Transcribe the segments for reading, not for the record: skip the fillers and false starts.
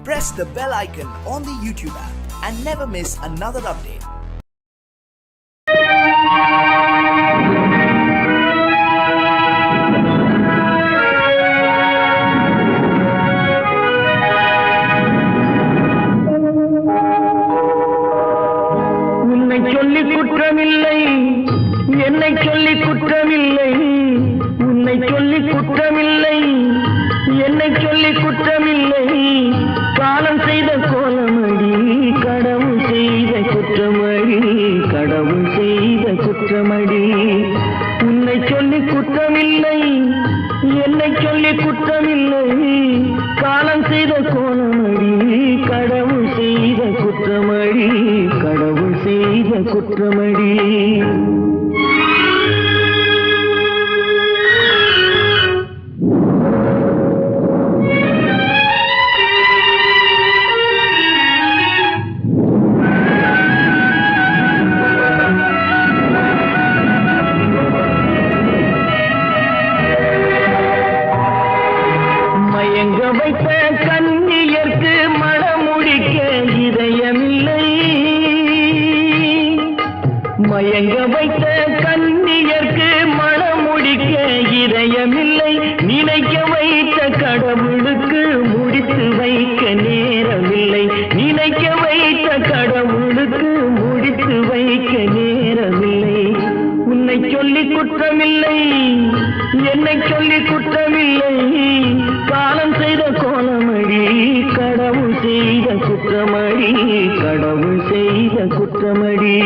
Press the bell icon on the YouTube app and never miss another update. உன்னை சொல்லி குற்றமில்லை, என்னை சொல்லி குற்றமில்லை. உன்னை சொல்லி குற்றமில்லை, என்னை சொல்லி குற்றமில்லை. காலம் செய்த கோலமடி, கடவுள் செய்த குற்றமடி, கடவுள் செய்த குற்றமடி. உன்னை சொல்லி குற்றமில்லை, என்னை சொல்லி குற்றமில்லை. காலம் செய்த கோலமடி, கடவுள் செய்த குற்றமடி, கடவுள் செய்த குற்றமடி. மயங்க வைத்த கன்னியர்க்கு மணமுடிக்க இதயமில்லை. மயங்க வைத்த கன்னியர்க்கு மணமுடிக்க இதயமில்லை. நினைக்க வைத்த கடவுளுக்கு முடித்து வைக்க நேரமில்லை. நினைக்க வைத்த கடவுளுக்கு முடித்து வைக்க நேரமில்லை. உன்னை சொல்லி குற்றமில்லை, என்னை சொல்லி குற்றமில்லை. காலம் செய்த கோலமடி, கடவுள் செய்த குற்றமடி, கடவுள் செய்த குற்றமடி.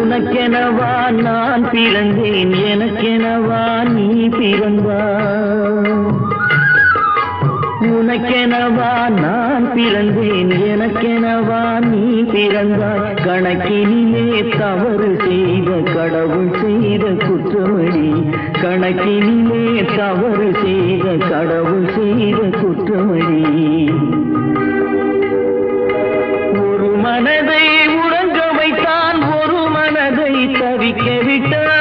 உனக்கெனவா நான் பிறந்தேன், எனக்கெனவா நீ பிறந்தாய். உனக்கெனவா நான் பிறந்தேன், எனக்கெனவா நீ பிறந்தாய். கணக்கினிலே தவறு செய்த கடவுள் செய்த குற்றமடி, கணக்கினிலே தவறு செய்த கடவுள் செய்த குற்றமடி. ஒரு மனதை உறங்க வைத்தான், ஒரு மனதை தவிக்க விட்டான்.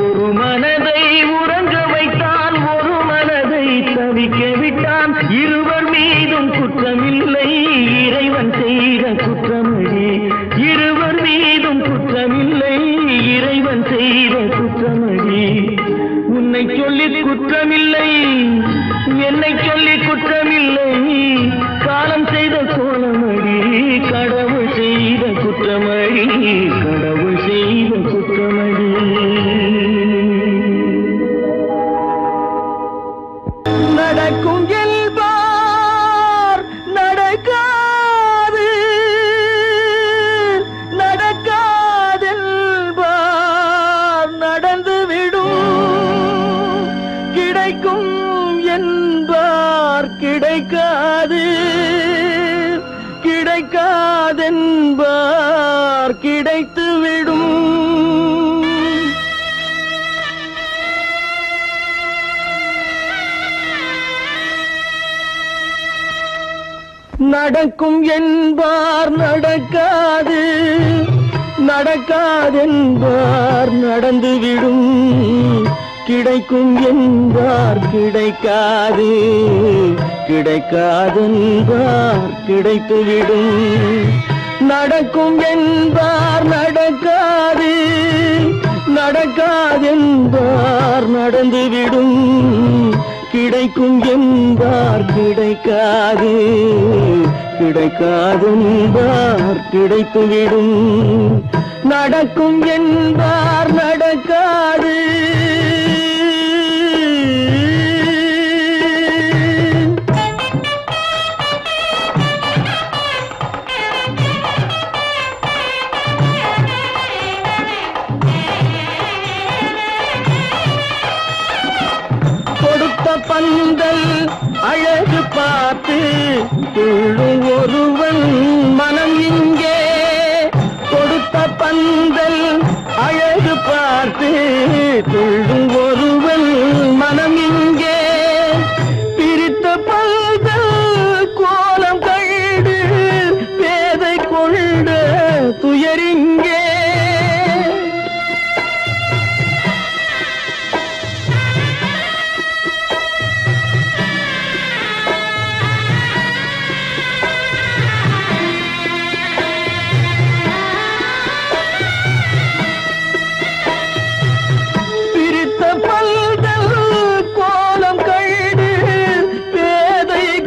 ஒரு மனதை உறங்க வைத்தான், ஒரு மனதை தவிக்க விட்டான். இருவர் மீதும் குற்றமில்லை, இறைவன் செய்த குற்றமடி. இருவர் மீதும் குற்றமில்லை, இறைவன் செய்த குற்றமடி. உன்னை சொல்லி குற்றமில்லை, என்னை சொல்லி குற்றமில்லை. காலம் செய்த கோலமடி, கடவுள் செய்த குற்றமடி, கடவுள் செய்த குற்றமடி. நடக்கும் என்பார் நடக்காது, நடக்காதென்பார் நடந்துவிடும். கிடைக்கும் என்பார் கிடைக்காது, கிடைக்காதென்பார் கிடைத்துவிடும். நடக்கும் என்பார் நடக்காது, நடக்காதென்பார் நடந்துவிடும். கிடைக்கும் என்பார் கிடைக்காது, கிடைக்காதென்பார் கிடைத்துவிடும். நடக்கும் என்பார் நடக்காது, நடக்காதென்பார் நடந்துவிடும். கிடைக்கும் என்பார் கிடைக்காது, கிடைக்காதென்பார் கிடைத்துவிடும். நடக்கும் என்பார் நடக்காது. பந்தல் அழகு பார்த்து துள்ளும் ஒருவன் மனம் இங்கே கொடுத்த பந்தல் அழகு பார்த்து துள்ளும் ஒருவன் மனம் இங்கே பிரித்த பந்தல் கோலம் கண்டு பேதை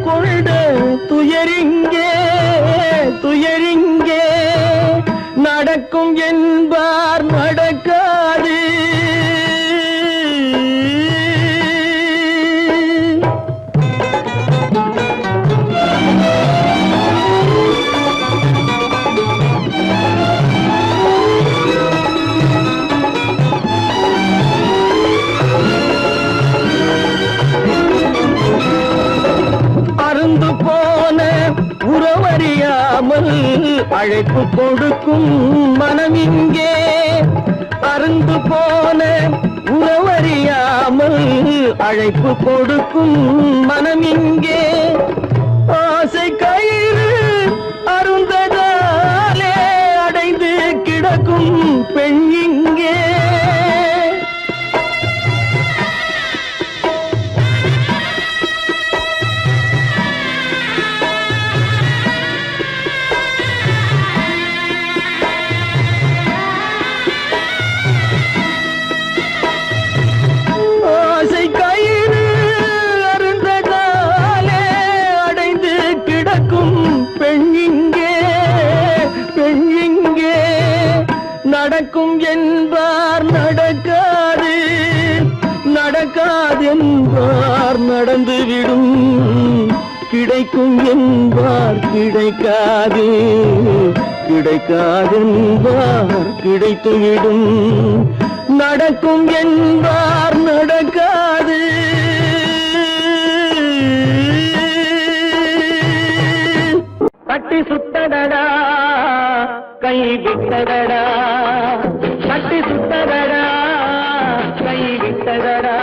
கொண்ட துயரிங்கே துயரிங்கே நடக்கும் என்பார் நடக்காது அருந்து போன உறவறியாமல் அழைப்பு கொடுக்கும் மனம் இங்கே அருந்து போன உறவறியாமல் அழைப்பு கொடுக்கும் மனம் இங்கே ஆசை கயிறு அருந்ததாலே அடைந்து கிடக்கும் பெண் இங்கே நடக்கும் என்பார் நடக்காது நடக்காது என்பார் நடந்துவிடும் கிடைக்கும் என்பார் கிடைக்காது கிடைக்காது என்பார் கிடைத்துவிடும் நடக்கும் என்பார் நடக்காது கட்டி சுத்தடடா கை விட்டதடா கட்டி சுத்ததடா கை விட்டதடா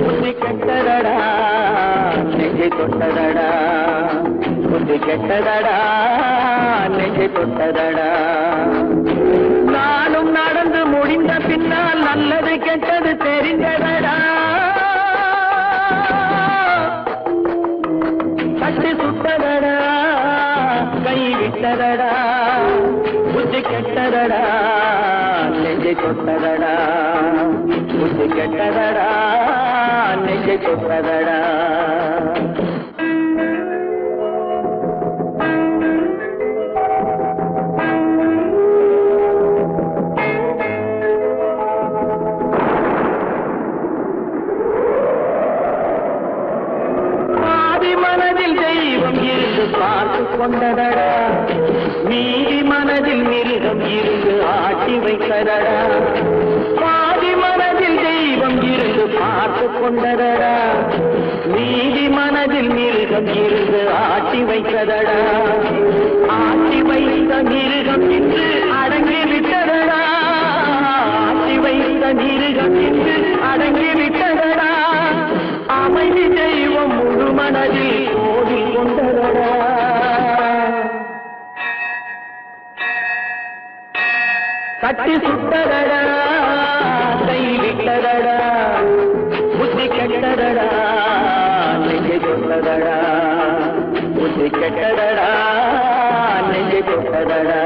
புத்தி கெட்டதடா நெஞ்சை தொட்டதடா புத்தி கெட்டதடா நெஞ்சை தொட்டதடா நானும் நடந்து முடிந்த பின்னால் நல்லது கெட்டது தெரிந்ததடா கட்டி சுத்ததடா கை விட்டதடா புத்தி கெட்டதடா நெஞ்சை தொட்டதடா புத்தி கெட்டதடா நெஞ்சை தொட்டதடா பார்த்து கொண்டதடா மீதி மனதில் மிருகம் இருந்து ஆட்டி வைத்ததடா பாதி மனதில் தெய்வம் இருந்து பார்த்து கொண்டதடா மீதி மனதில் மிருகம் இருந்து ஆட்டி வைத்ததடா ஆட்டி வைத்த மிருகம் இன்று அடங்கி விட்டதடா ஆட்டி வைத்த மிருகம் இன்று அடங்கி விட்டதடா அமைதி தெய்வம் முழு மனதில் கோவில் கொண்டதடா கட்டி சுட்டதடா கை விட்டதடா புத்தி கெட்டதடா நெஞ்சை தொட்டதடா புத்தி கெட்டதடா நெஞ்சை தொட்டதடா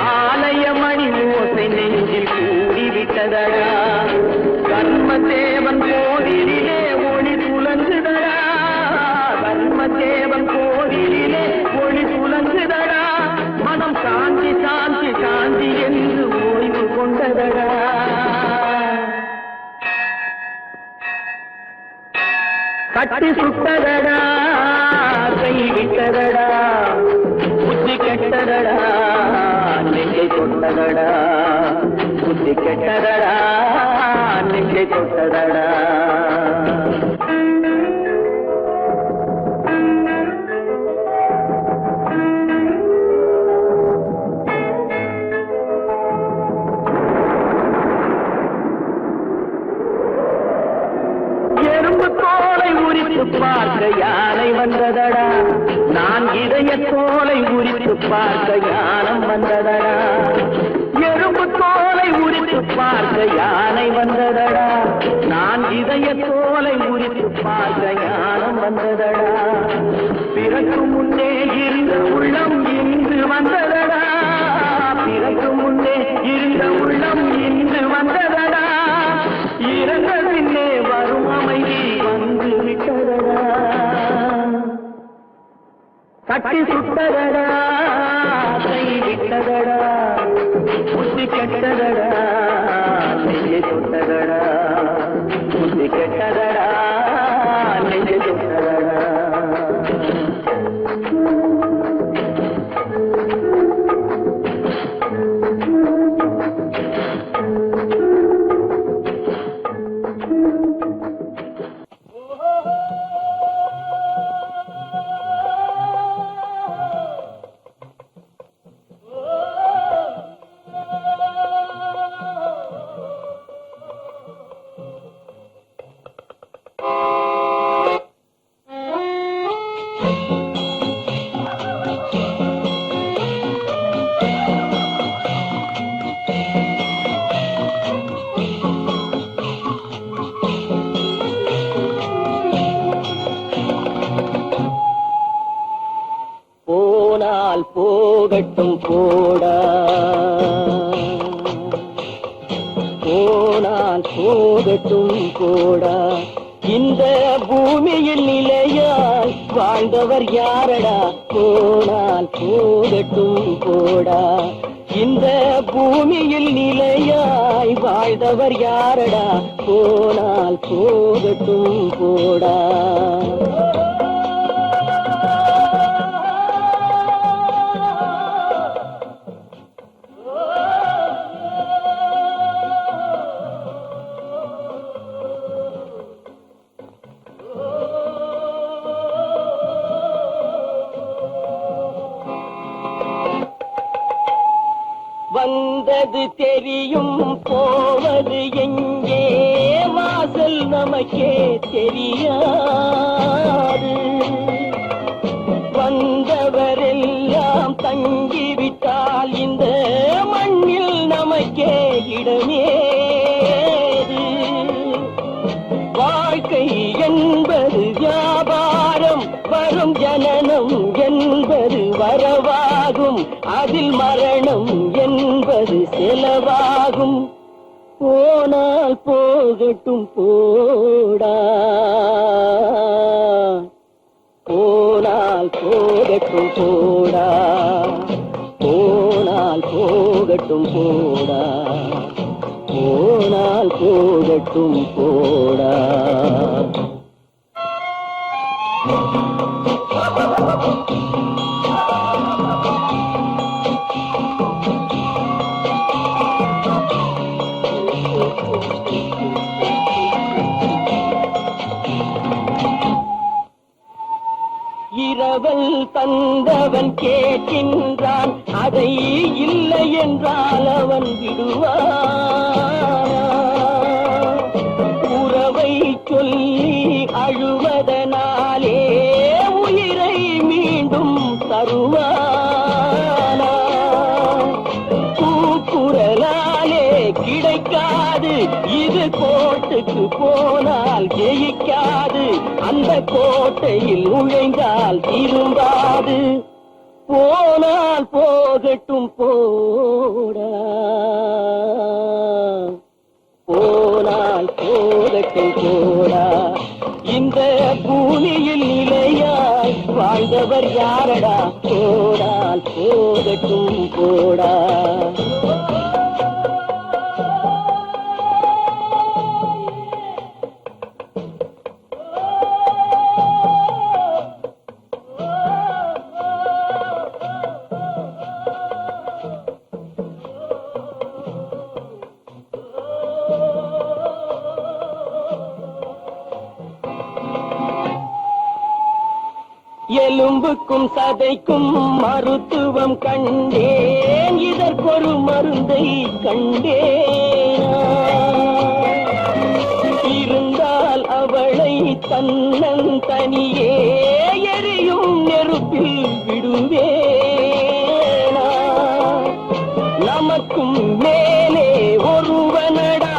ஆலயமணி ஓசை நெஞ்சில் கூடிவிட்டதடா கர்மதேவன் கோவிலிலே ஒளி துலங்குதடா கர்மதேவன் கோவிலிலே ஒளி துலங்குதடா மனம் சாந்தி சாந்தி சாந்தி என்று ஓய்வு கொண்டதடா. கட்டி சுட்டதடா, கை விட்டதடா, புத்தி கெட்டதடா, நெஞ்சை தொட்டதடா, புத்தி கெட்டதடா, நெஞ்சை தொட்டதடா. பார்க்க யானை வந்ததடா, நான் இதய தோலை உரித்து பார்க்க யானம் வந்ததடா. எறும்பு தோலை உரித்து பார்க்க யானை வந்ததடா, நான் இதய தோலை உரித்து பார்க்க யானம் வந்ததடா. பிறகு முன்னே இருந்த உள்ளம் இன்று வந்ததடா, பிறகு முன்னே இருந்த உள்ளம் இன்று வந்ததடா. இறந்த பின்னே வரும் அமைதி வந்து விட்டதடா. கட்டி சுட்டதடா, கை விட்டதடா, புத்தி கெட்டதடா, நெஞ்சை தொட்டதடா, புத்தி கெட்டதடா, நெஞ்சை தொட்டதடா. போகட்டும் போடா, போனால் போகட்டும் போடா. இந்த பூமியில் நிலையாய் வாழ்ந்தவர் யாரடா, போனால் போகட்டும் போடா. இந்த பூமியில் நிலையாய் வாழ்ந்தவர் யாரடா, போனால் போகட்டும் போடா. வந்தது தெரியும், போவது எங்கே, வாசல் நமக்கே தெரியாது. வந்தவரெல்லாம் தங்கிவிட்டால் இந்த மண்ணில் நமக்கே இடமேது. வாழ்க்கை என்பது வியாபாரம், வரும் ஜனனம் என்பது வரவாகும், அதில் மரணம் என்பது செலவாகும். போனால் போகட்டும் போடா, போனால் போகட்டும் போடா, போனால் போகட்டும் போடா, போனால் போகட்டும் போடா. இரவல் தந்தவன் கேட்கின்றான், அதை இல்லை என்றால் அவன் விடுவான். உறவை சொல்லி அழுவதனாலே உயிரை மீண்டும் தருவானா. கூக்குரலாலே கிடைக்காது, இது கோட்டுக்கு போனால் ஜெயிக்காது, அந்த கோட்டையில் நுழைந்தால் திரும்பாது. போனால் போகட்டும் போடா, போனால் போகட்டும் போடா. இந்த பூமியில் நிலையாய் வாழ்ந்தவர் யாரடா, போனால் போகட்டும் போடா. எலும்புக்கும் சதைக்கும் மருத்துவம் கண்டேன், இதற்கொரு மருந்தை கண்டேன். இருந்தால் அவளை தன்னன் தனியே எரியும் நெருப்பில் விடுவேனா? நமக்கும் மேலே ஒருவனடா,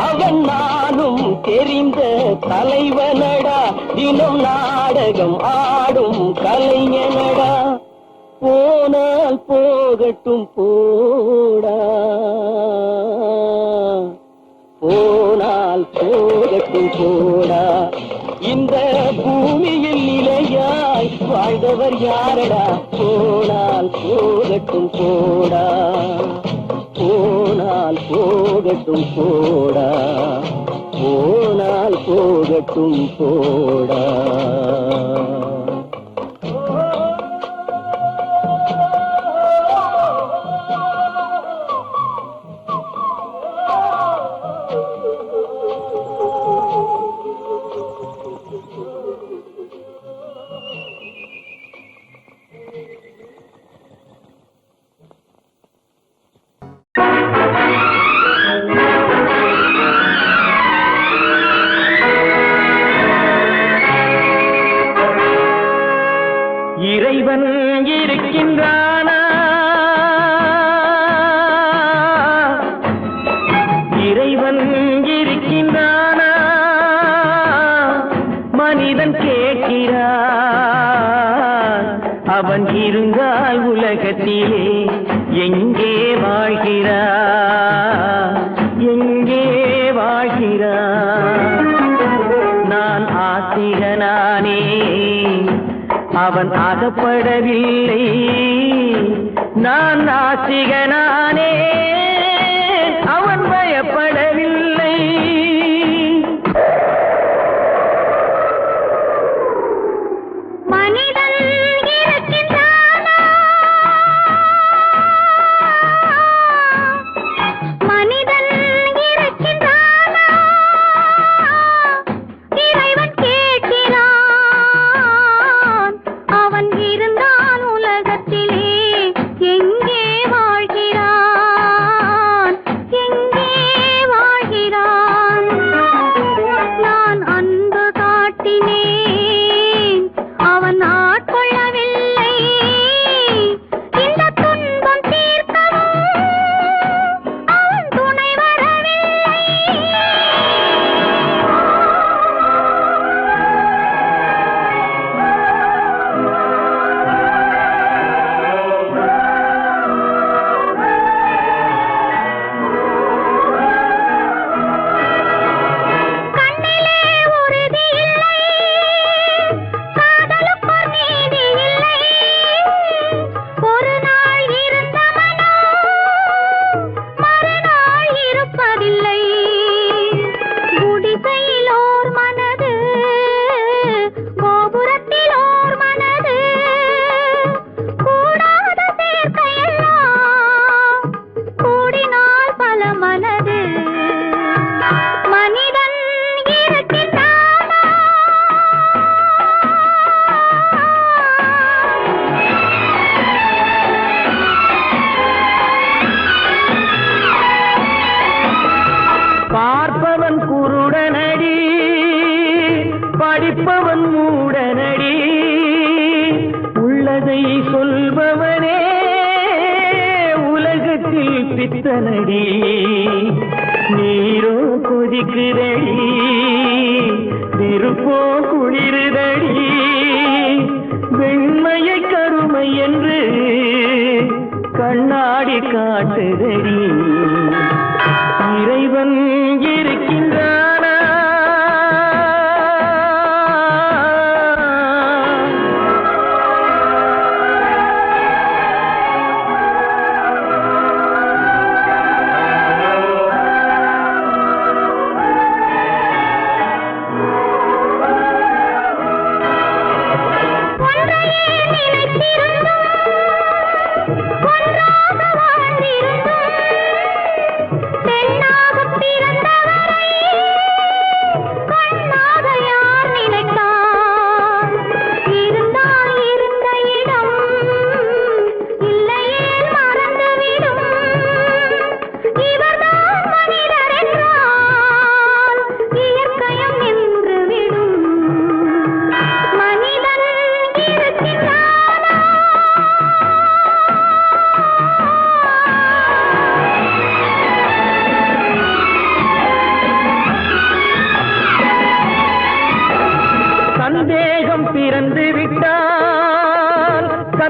அவன் நானும் தெரிந்த தலைவனடா, தினம் நாடகம் ஆடும் கலைஞனடா. போனால் போகட்டும் போடா, போனால் போகட்டும் போடா. இந்த பூமியில் நிலையாய் வாழ்ந்தவர் யாரடா? போனால் போகட்டும் போடா, போனால் போகட்டும் போடா, போனால் போகட்டும் போடா. இறைவன் இருக்கின்றானா? இறைவன் இருக்கின்றானா? மனிதன் கேட்கிறான். அவன் இருந்தால் உலகத்திலே எங்கே வாழ்கிறான்? எங்கே வாழ்கிறான்? நான் ஆத்திகனானே, அவன் அகப்படவில்லை. நான் நாசிகனானே, அவன் பயப்படவில்லை. மனிதன் இருக்கின்றானா? மனிதன் இருக்கின்றானா? இறைவன் கேட்கிறான். அவன் இருந்தான் உலகத்திலே எங்கே வாழ்கிறான்? எங்கே வாழ்கிறான்? நான் அன்பு காட்டினேன், அவன் ஆட்கொள்ளவில்லை. இந்த துன்பம் தீர்க்கவும் அவன் துணை வரவில்லை. கண்ணிலே உறுதி இல்லை, காதலுக்கு நீதி இல்லை. ஒரு நாள் இருந்த மனம் மறுநாள் இருப்பதில்லை. குடிசையில் ஓர் மனது, கோபுரத்தில் ஓர் மனது, கூடாத சேர்க்கையெல்லாம் கூடினால் பல மனது. மனிதன் இருக்கின்றானா? பார்ப்பவன் குருடனடி, படிப்பவன் மூடனடி. உள்ளதை சொல்பவனே உலகத்தில் பித்தனடி. நீரோ கொதிக்குதடி, நெருப்போ குளிருதடி. வெண்மையை கருமை என்று கண்ணாடி காட்டுதடி. இறைவன் இருக்கின்றானா? ஒன்றையே நினைத்திருந்தும் ஒன்றாக வாழ்ந்திருந்தும் பெண்ணாகப் பிறந்த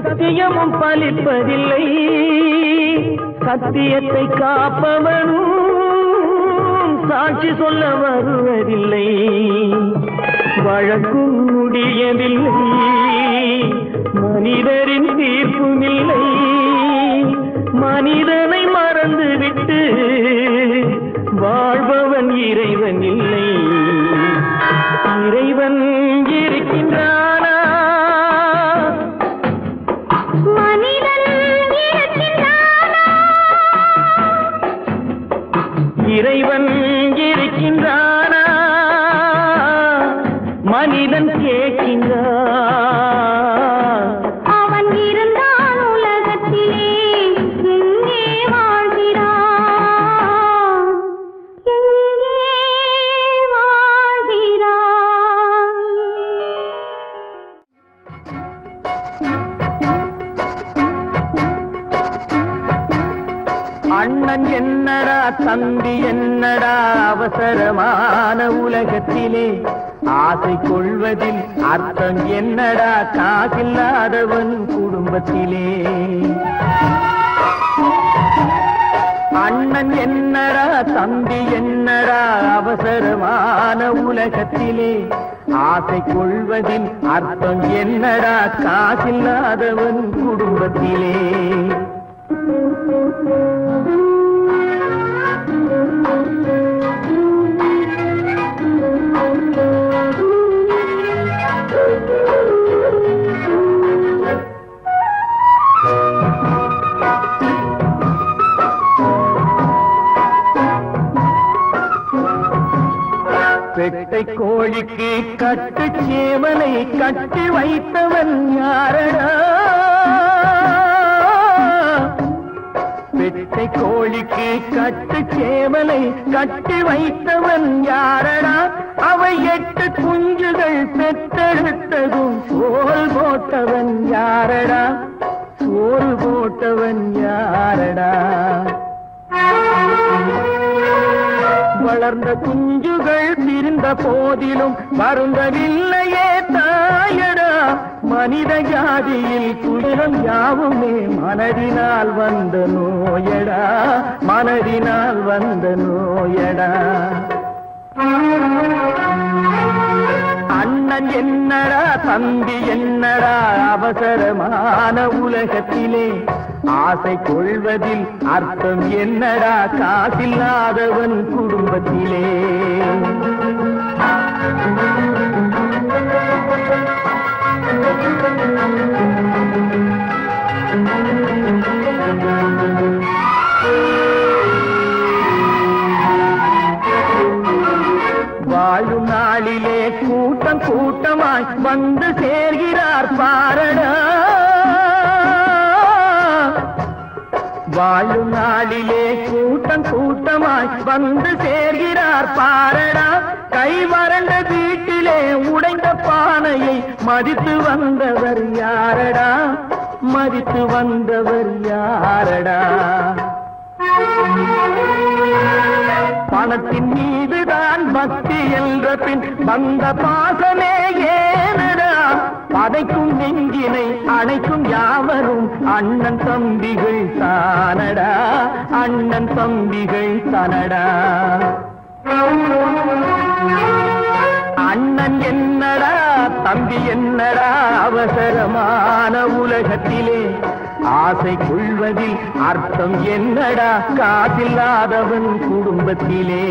சத்தியமும் பலிப்பதில்லை, சத்தியத்தை காப்பவனும் சாட்சி சொல்ல வருவதில்லை. வழக்கும் முடியவில்லை, மனிதரின் தீர்ப்பும் இல்லை. மனிதனை மறந்துவிட்டு வாழ்பவன் இறைவன் இல்லை. இறைவன் இருக்கின்றானா? மனிதன் இருக்கின்றானா? இறைவன் இருக்கின்றானா? மனிதன் கேட்கின்றான். அவன் இருந்தான் உலகத்திலே, எங்கே வாழ்கிறான்? எங்கே வாழ்கிறான்? அண்ணன் என்னடா, தம்பி என்னடா, அவசரமான உலகத்திலே ஆசை கொள்வதில் அர்த்தம் என்னடா, காசில்லாதவன் குடும்பத்திலே. அண்ணன் என்னடா, தம்பி என்னடா, அவசரமான உலகத்திலே ஆசை கொள்வதில் அர்த்தம் என்னடா, காசில்லாதவன் குடும்பத்திலே. பெட்டை கோழிக்கு கட்டு சேவலை கட்டி வைத்தவன் யாரடா? பெட்டை கோழிக்கு கட்டு சேவலை கட்டி வைத்தவன் யாரடா? அவை 8 குஞ்சுகள் பெற்றெடுத்ததும் சோல் போட்டவன் யாரடா? சோல் போட்டவன் யாரடா? வளர்ந்த குஞ்சுகள் பிரிந்த போதிலும் வருந்தவில்லையே தாயடா. மனித ஜாதியில் துயரம் யாவுமே மனதினால் வந்த நோயடா, மனதினால் வந்த நோயடா. அண்ணன் என்னடா, தம்பி என்னடா, அவசரமான உலகத்திலே ஆசை கொள்வதில் அர்த்தம் என்னடா, காசில்லாதவன் குடும்பத்திலே. வாழும் நாளிலே கூட்டம் கூட்டமாய் வந்து சேர்கிறார் பாரடா. வாழும் நாளிலே கூட்டம் கூட்டமாய் வந்து சேர்கிறார் பாரடா. கை வறண்ட வீட்டிலே உடைந்த பானையை மதித்து வந்தவர் யாரடா? மதித்து வந்தவர் யாரடா? பணத்தின் மீதுதான் பக்தி என்ற பின் வந்த பாசமே ஏனடா? பதைக்கும் நெஞ்சினை அணைக்கும் யாவரும் அண்ணன் தம்பிகள் தானடா, அண்ணன் தம்பிகள் தானடா. அண்ணன் என்னடா, தம்பி என்னடா, அவசரமான உலகத்திலே ஆசை கொள்வதில் அர்த்தம் என்னடா, காசில்லாதவன் குடும்பத்திலே.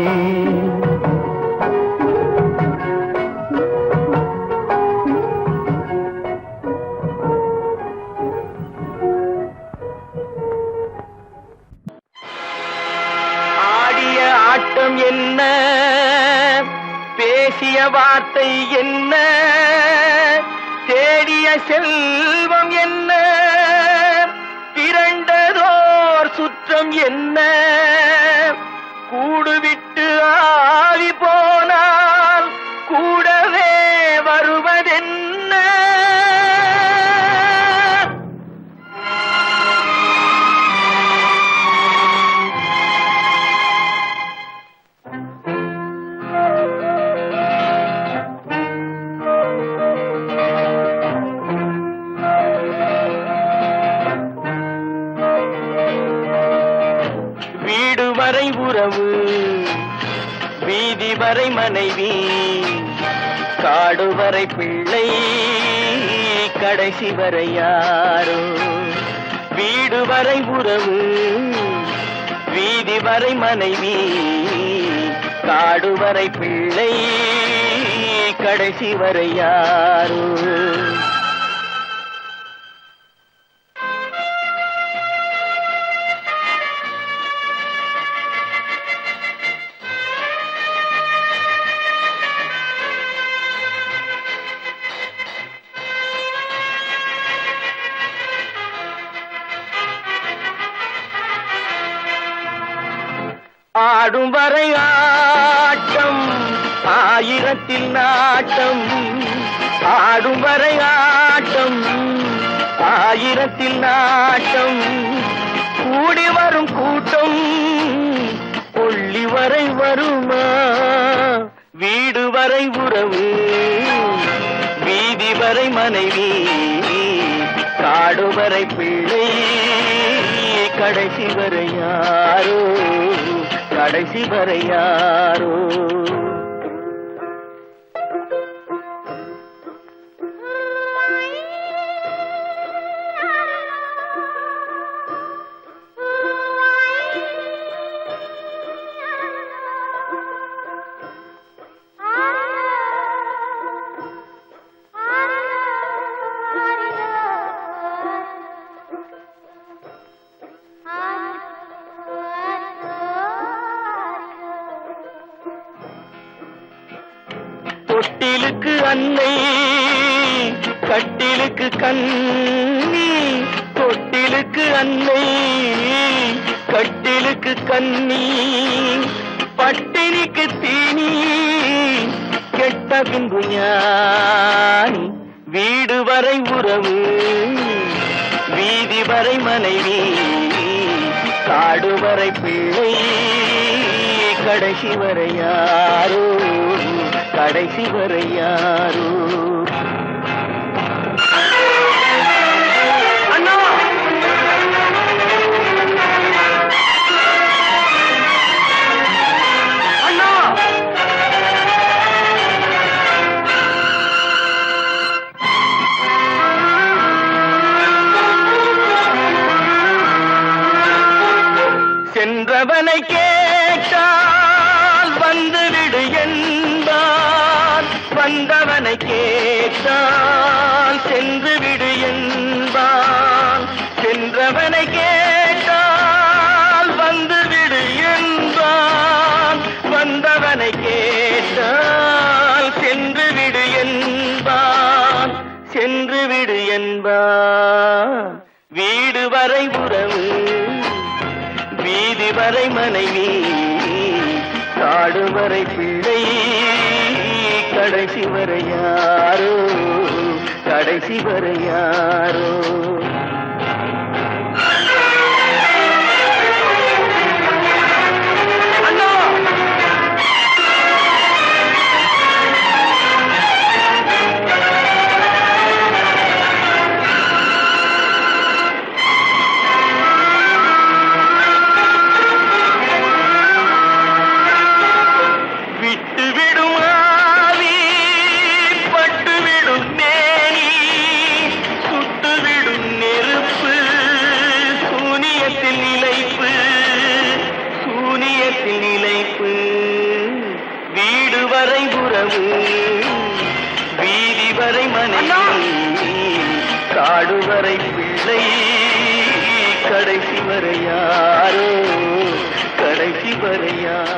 ஆடிய ஆட்டம் என்ன, பேசிய வார்த்தை என்ன, தேடிய செல்வம் என்ன, திரண்டதோர் சுற்றம் என்ன, கூடுவிட்டு ஆவி போனால் கூடவே வருவதென்ன? வரை உறவு, வீதி வரை மனைவி, காடு வரை பிள்ளை, கடைசி வரை யாரோ. வீடு வரை உறவு, வீதி வரை மனைவி, காடு வரை பிள்ளை, கடைசி வரை யாரோ. ஆடும் வரை ஆட்டம், ஆயிரத்தில் நாட்டம். ஆடும் வரை ஆட்டம், ஆயிரத்தில் நாட்டம். கூடி வரும் கூட்டம் கொள்ளி வரை வருமா. வீடு வரை உறவு, வீதி வரை மனைவி, காடு வரை பிள்ளை, கடைசி வரை யாரோ, கடைசி வரை யாரோ. தொட்டிலுக்கு அன்னை, கட்டிலுக்கு கண்ணி. தொட்டிலுக்கு அன்னை, கட்டிலுக்கு கண்ணி. பட்டினிக்கு தீனி, கெட்ட பின்பு ஞானி. வீடு வரை உறவு, வீதி வரை மனைவி, காடு வரை பிள்ளை, கடைசி வரை யாரோ, கடைசி வரை யாரோ. அண்ணா, அண்ணா, சென்றவனை கேட்டால் வந்துவிடு என்பார், வந்தவனை கேட்டால் சென்று விடு என்பான். சென்றவனை கேட்டால் வந்துவிடு என்பான், வந்தவனை கேட்டால் சென்று விடு என்பான், சென்று விடு என்பான். வீடு வரை உறவு, வீதி வரை மனைவி, காடு வரை பிள்ளை, கடைசி வரை யாரோ, கடைசி வரை யாரோ. வீடு வரை உறவு, வீதி வரை மனைவி, காடு வரை பிள்ளை, கடைசி வரை யாரோ, கடைசி வரை யாரோ.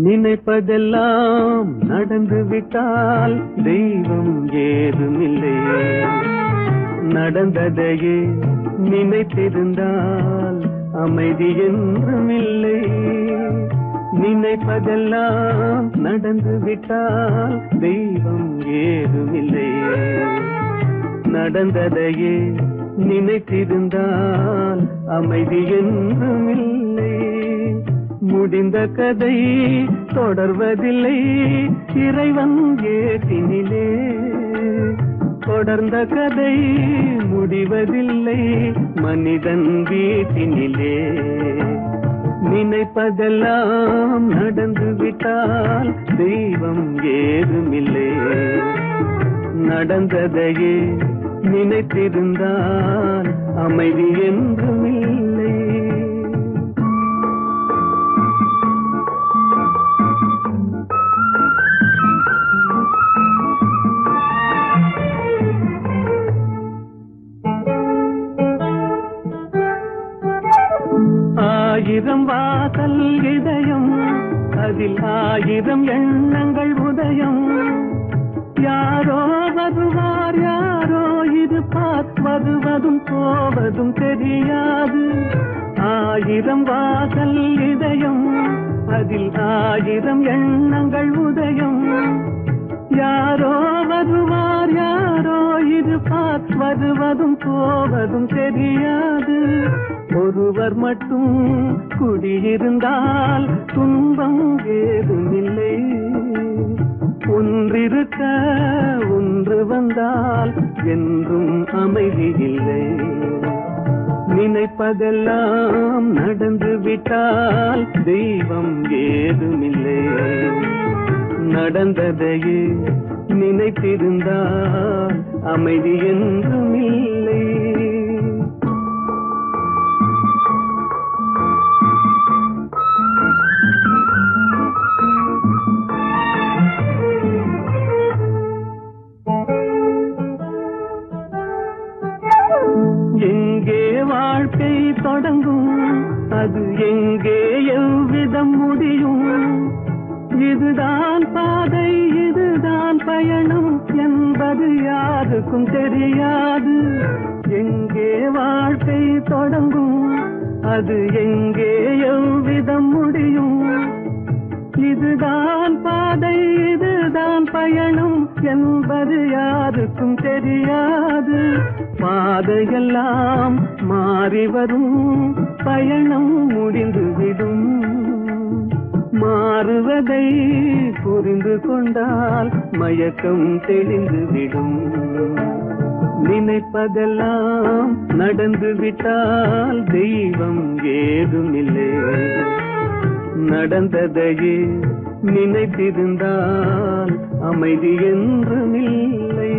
நினைப்பதெல்லாம் நடந்து விட்டால் தெய்வம் ஏதுமில்லை, நடந்ததையே நினைத்திருந்தால் அமைதி என்றுமில்லை. நினைப்பதெல்லாம் நடந்து விட்டால் தெய்வம் ஏதுமில்லை. நடந்ததையே நினைத்திருந்தால் அமைதி என்றும் இல்லை. முடிந்த கதை தொடர்வதில்லை இறைவன் ஏட்டினிலே. தொடர்ந்த கதை முடிவதில்லை மனிதன் வீட்டினிலே. நினைப்பதெல்லாம் நடந்து விட்டால் தெய்வம் ஏதுமில்லை. நடந்ததையே நினைத்திருந்தால் அமைதி என்றும் இல்லை. ஆயிரம் வாசல் இதயம் அதில் ஆயிரம் எண்ணங்கள் உதயம். யாரோ வருவார் யாரோ இருப்பார் வருவதும் போவதும் தெரியாது. ஆயிரம் வாசல் இதயம் அதில் ஆயிரம் எண்ணங்கள் உதயம். யாரோ வருவார் யாரோ இருப்பார் வருவதும் போவதும் தெரியாது. ஒருவர் மட்டும் குடியிருந்தால் துன்பம் ஏதுமில்லை. ஒன்றிருக்க ஒன்று வந்தால் என்றும் அமைதி இல்லை. நினைப்பதெல்லாம் நடந்து விட்டால் தெய்வம் ஏதுமில்லை. நடந்ததையே நினைத்திருந்தால் அமைதி என்றும் இல்லை. எங்கே வாழ்க்கை தொடங்கும் அது எங்கே எவ்விதம் முடியும். இதுதான் பாதை இதுதான் பயணம் என்பது யாருக்கும் தெரியாது. எங்கே வாழ்க்கை தொடங்கும் அது எங்கே எவ்விதம் முடியும். இதுதான் பாதை இதுதான் பயணம் என்பது யாருக்கும் தெரியாது. பாதையெல்லாம் மாறி வரும் பயணம் முடிந்துவிடும். மாறுவதை புரிந்து கொண்டால் மயக்கம் தெளிந்துவிடும். நினைப்பதெல்லாம் நடந்து விட்டால் தெய்வம் ஏதுமில்லை. நடந்ததையே நினைத்திருந்தால் அமைதி என்றும் இல்லை.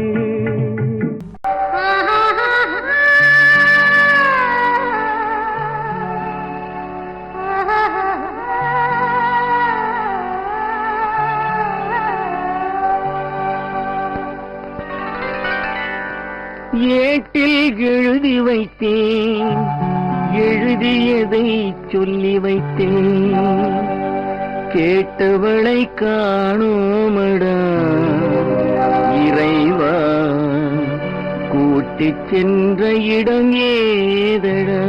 ஏட்டில் எழுதி வைத்தேன் எழுதியதை சொல்லி வைத்தேன். கேட்டவளை காணோமடா இறைவா கூட்டிச் சென்ற இடம் ஏதடா.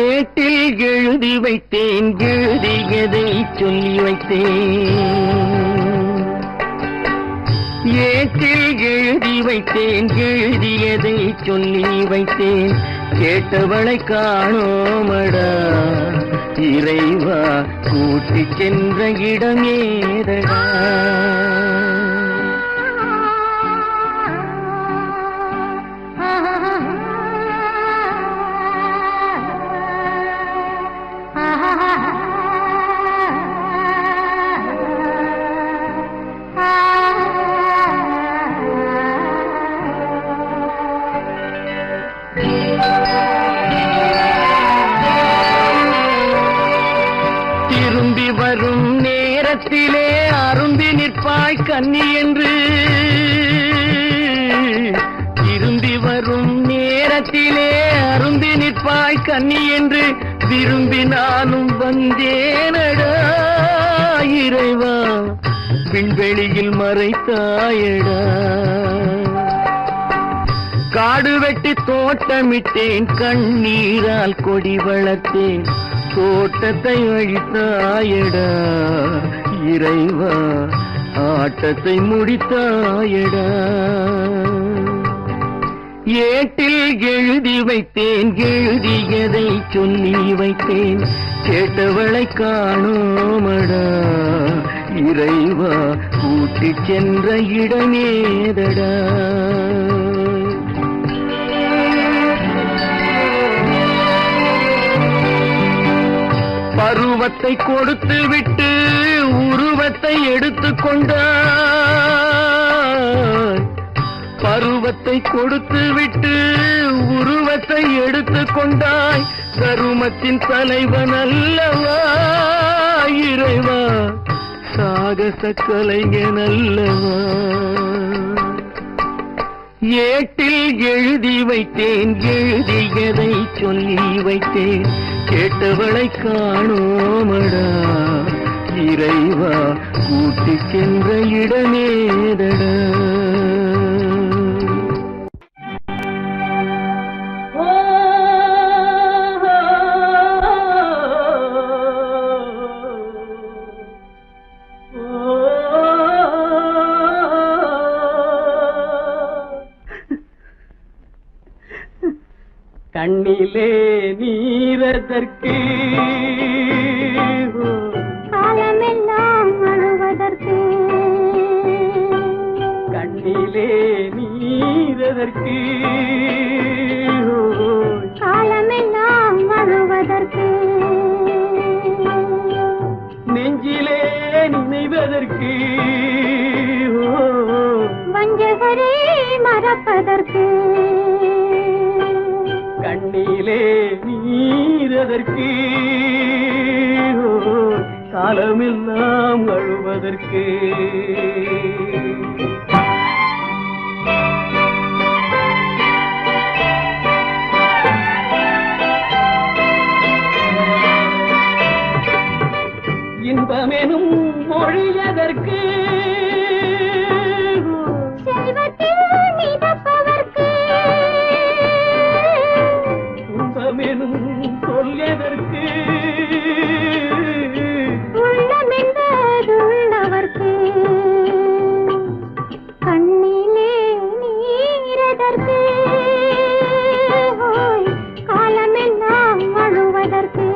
ஏட்டில் எழுதி வைத்தேன் எழுதியதை சொல்லி வைத்தேன். ஏட்டில் எழுதி வைத்தேன் எழுதியதை சொல்லி வைத்தேன். கேட்டவளை காணோமடா இறைவா கூட்டிச் சென்ற இடம் ஏதடா. திரும்பி வரும் நேரத்திலே அரும்பி நிற்பாய் கன்னி என்று. திரும்பி வரும் விழியிலே அருந்தி நிற்பாய் கன்னி என்று விரும்பி நானும் வந்தேனடா இறைவா விண்வெளியில் மறைத்தாயடா. காடு வெட்டி தோட்டமிட்டேன் கண்ணீரால் கொடி வளர்த்தேன் தோட்டத்தை அழித்தாயடா இறைவா ஆட்டத்தை முடித்தாயடா. ஏட்டில் எழுதி வைத்தேன் எழுதியதை சொல்லி வைத்தேன் கேட்டவளை காணோமடா இறைவா கூட்டிச் சென்ற இடமேதடா. பருவத்தை கொடுத்து விட்டு உருவத்தை எடுத்துக் கொண்டாய். பருவத்தை கொடுத்து விட்டு உருவத்தை எடுத்துக் கொண்டாய். கருமத்தின் தலைவன் அல்லவா இறைவா சாகச கலைஞன் அல்லவா. ஏட்டில் எழுதி வைத்தேன் எழுதியதை சொல்லி வைத்தேன் கேட்டவளை காணோமடா இறைவா கூட்டிச் சென்ற இடமேதடா. கண்ணிலே நீரதற்கு காலமெல்லாம் அழுவதற்கு கண்ணிலே நீரதற்கு காலமெல்லாம் அழுவதற்கு நெஞ்சிலே நினைவதற்கு வஞ்சகரே மறப்பதற்கு கண்ணிலே நீரதற்கு காலமெல்லாம் அழுவதற்கு. இன்பமெனும் மொழியதற்கு செல்வத்தில் மிதப்பதற்கு துன்பமெனும் சொல்லியதற்கு உள்ளமென்பதுள்ளவர்க்கு கண்ணிலே நீரதற்கு காலமெல்லாம் அழுவதற்கு.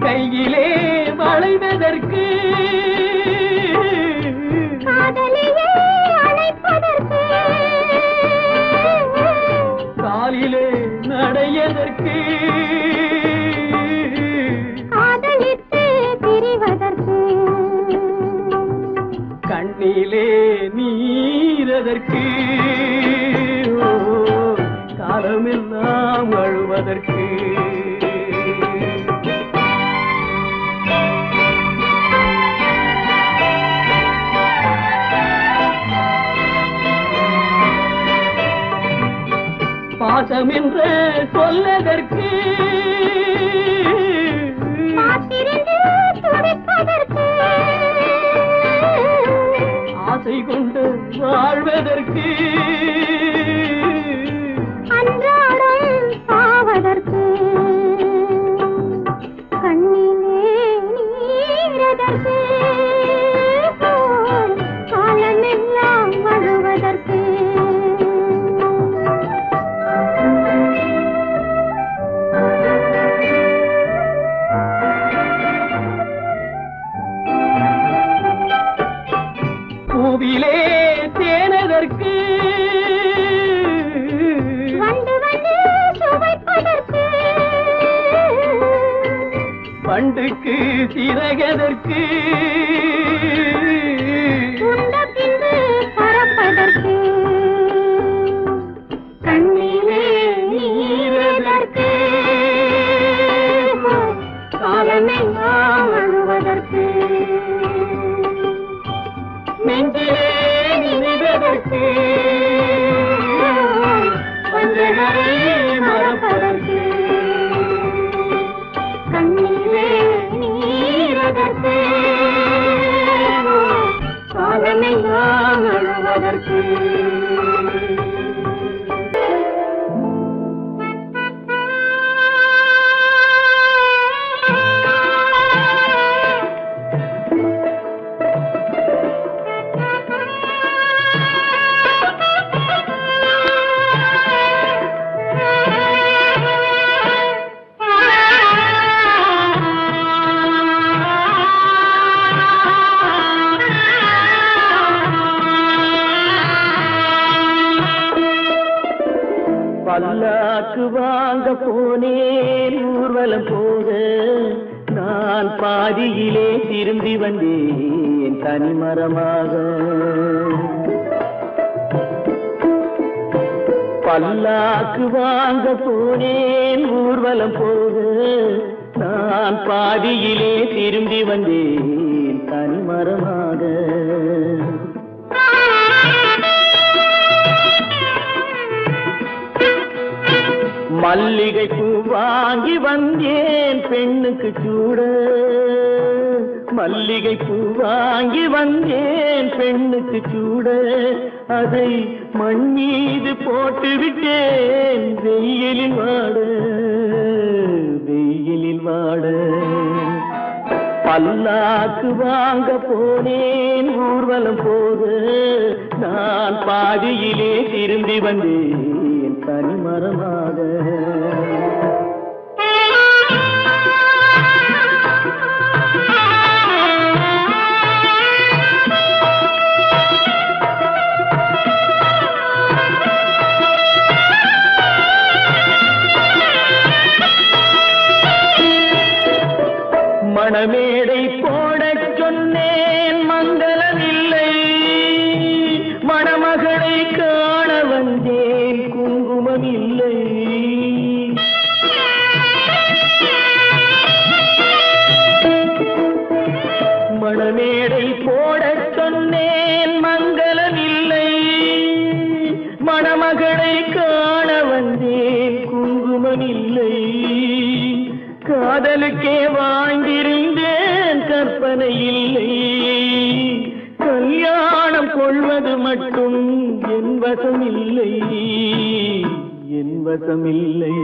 கையிலே வளைவதற்கு காதலியே அணைப்பதற்கு காலிலே நடையதற்கு காதலித்து பிரிவதற்கு கண்ணிலே நீரதற்கு காலமெல்லாம் அழுவதற்கு. பாசம் என்று சொல்லதற்கு காத்திருந்து துடிப்பதற்கு ஆசை கொண்டு வாழ்வதற்கு அன்றாடம் சாவதற்கு கண்ணிலே நீரதற்கு காலமெல்லாம் அழுவதற்கு. பூவிலே தேனதற்கு வந்து வந்து சுவைப்பதற்கு பண்டுக்கு சிறகதற்கு உண்ட பின்பு பறப்பதற்கு கண்ணிலே நீரதற்கு எல்லாம் அழுவதற்கு நெஞ்சிலே நினைவதற்கு பஞ்சகரை மறப்பதற்கு கண்ணீரே நீரதற்கு காலமெல்லாம் அழுவதற்கு பல்லாக்கு வாங்க போனேன் ஊர்வலம் போக நான் பாதியிலே திரும்பி வந்தேன் தனிமரமாக பல்லாக்கு வாங்க போனேன் ஊர்வலம் போக நான் பாதியிலே திரும்பி வந்தேன் தனிமரமாக மல்லிகை பூ வாங்கி வந்தேன் பெண்ணுக்கு சூட மல்லிகை பூ வாங்கி வந்தேன் பெண்ணுக்கு சூட அதை மண் மீது போட்டு விட்டேன் வெயிலில் வாட பல்லாக்கு வாங்க போனேன் ஊர்வலம் போக நான் பாதியிலே திரும்பி வந்தேன் தனிமரமாக மணமேடை போடச் சொன்னேன் மங்களமில்லை மணமகளை காண வந்தேன் குங்குமமில்லை மணமேடை போடச் சொன்னேன் மங்களமில்லை மணமகளை காண வந்தேன் குங்குமமில்லை காதலுக்கே வாழ்ந்திருந்தேன் கற்பனை இல்லை கல்யாணம் கொள்வது மட்டும் என் வசமில்லை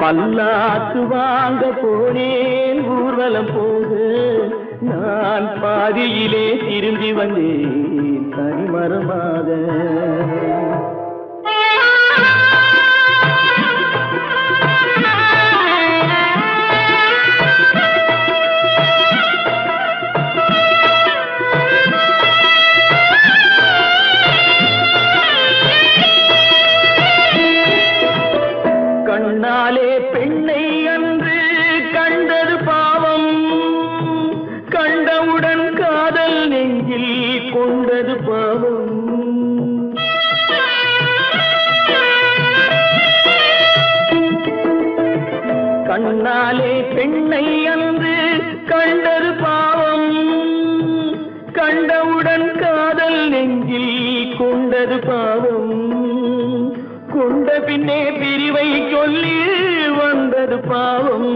பல்லாக்கு வாங்க போனேன் ஊர்வலம் போக நான் பாதியிலே திரும்பி வந்தேன் தனிமரமாக கண்ணாலே பெண்ணை அன்று கண்டது பாவம் கண்டவுடன் காதல் நெஞ்சில் கொண்டது பாவம் கண்ணாலே பெண்ணை அன்று கண்டது பாவம் கண்டவுடன் காதல் நெஞ்சில் கொண்டது பாவம் கொண்ட பின்னே பிரிவை சொல்லி வந்தது பாவம்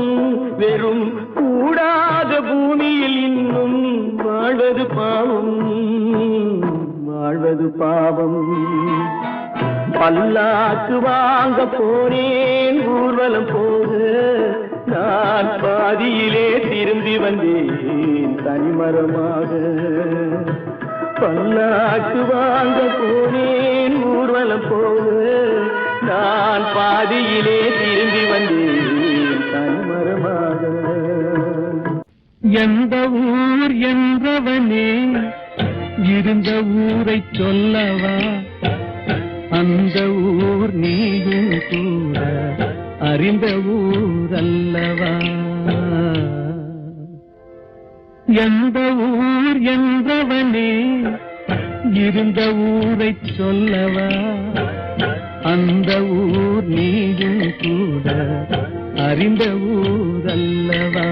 வெறும் கூடாத பூமியில் இன்னும் வாழ்வது பாவம் பல்லாக்கு வாங்க போனேன் ஊர்வலம் போக நான் பாதியிலே திரும்பி வந்தேன் தனிமரமாக பல்லாக்கு வாங்க போனேன் ஊர்வலம் போக நான் பாதியிலே திரும்பி வந்தேன் தனிமரமாக எந்த ஊர் என்றவனே இருந்த ஊரை சொல்லவா அந்த ஊர் நீயும் கூட அறிந்த ஊர் அல்லவா எந்த ஊர் என்றவனே இருந்த ஊரை சொல்லவா அந்த ஊர் நீயும் கூட அறிந்த ஊர் அல்லவா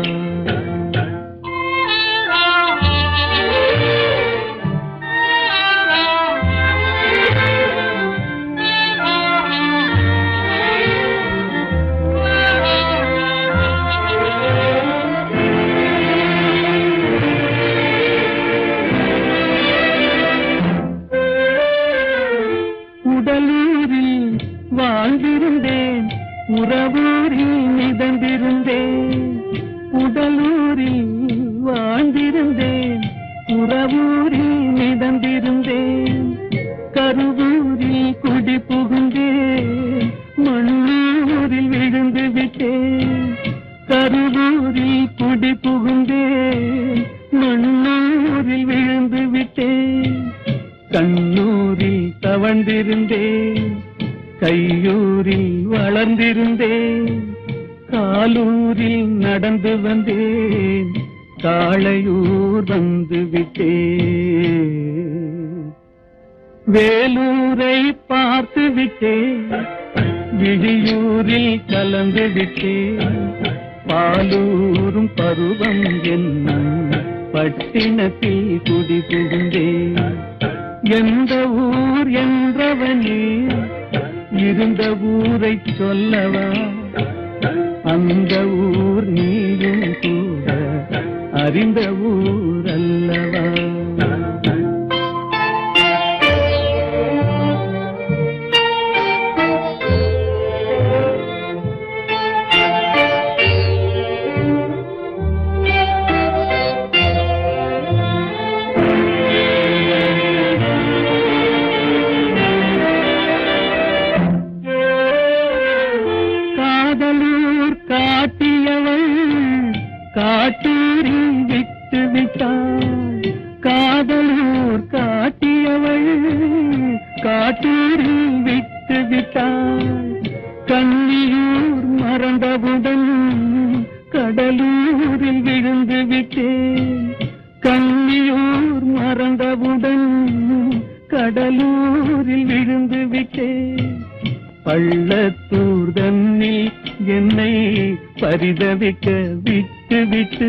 குடி புகுந்தேன் மண்ணூரில் விழுந்து விட்டேன் கண்ணூரில் தவழ்ந்திருந்தேன் கையூரில் வளர்ந்திருந்தேன் காலூரில் நடந்து வந்தேன் காளையூர் வந்து விட்டேன் வேலூரை பார்த்து விட்டேன் விழியூரில் கலந்து விட்டேன் பாலூரும் பருவம் என்னும் பட்டினத்தில் குடி புகுந்தேன் எந்த ஊர் என்றவனே இருந்த ஊரை சொல்லவா அந்த ஊர் நீயும் கூட அறிந்த ஊர் அல்லவா காட்டூரில் விட்டு விட்டாள் காதலூர் காட்டியவள் காட்டூரில் விட்டு விட்டாள் கன்னியூர் மறந்தவுடன் கடலூரில் விழுந்து விட்டேன் கன்னியூர் மறந்தவுடன் கடலூரில் விழுந்து விட்டேன் பள்ளத்தூர் தன்னில் என்னை பரிதவிக்க விட்டு விட்டு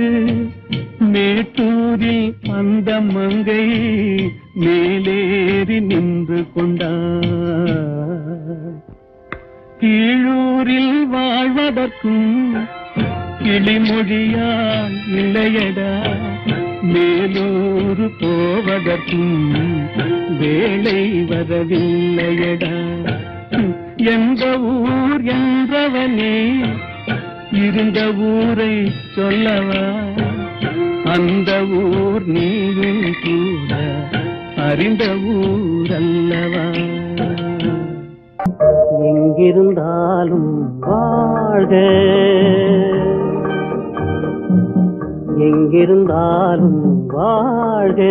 மேட்டூரில் அந்த மங்கை மேலேறி நின்று கொண்டார் கீழூரில் வாழ்வதற்கும் கிளிமொழியால் இல்லையடா மேலூர் போவதற்கும் வேலை வரவில்லையடா எந்த ஊர் என்றவனே இருந்த ஊரை சொல்லவா அந்த ஊர் நீயும் கூட அறிந்த ஊர் அல்லவா எங்கிருந்தாலும் வாழ்க எங்கிருந்தாலும் வாழ்க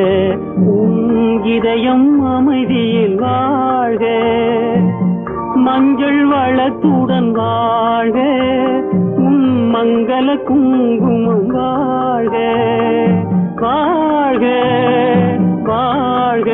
உன் இதயம் அமைதியில் வாழ்க மஞ்சள் வளத்துடன் வாழ்க உன் மங்கள குங்குமம் வாழ்க வாழ்க வாழ்க